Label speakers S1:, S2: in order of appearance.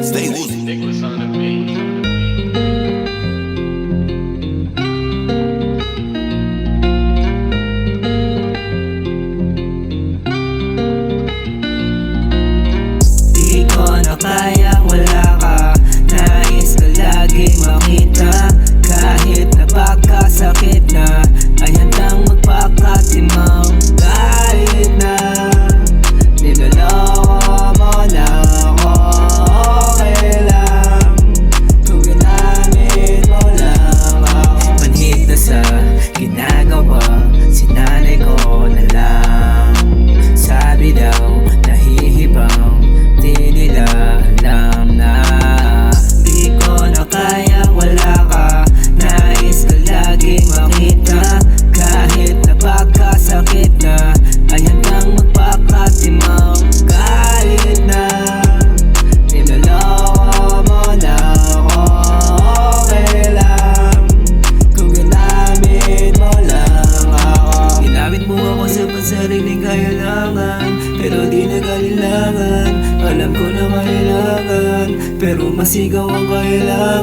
S1: Stay woozy.
S2: Nicholas on the beat.
S3: Di ko na kaya wala ka. Nais ko lagi makita. Kahit napakasakit na, ay handang magpakatimaw. Kahit na niloloko mo na ako, okay lang kung ginamit mo lang ako. Manhid na sa ginagawa, sinanay ko na lang. Sabi daw nahihibang, di nila alam na di ko na kaya wala ka. Nais ko lagi makita. Kahit napakasakit na, ay handang magpakatimaw. Kahit na niloloko mo na ako, okay lang kung ginamit mo lang ako. Ginamit mo ako sa pansariling kailangan, pero di na kailangan. Alam ko na kailangan, pero masigaw ang kailangan.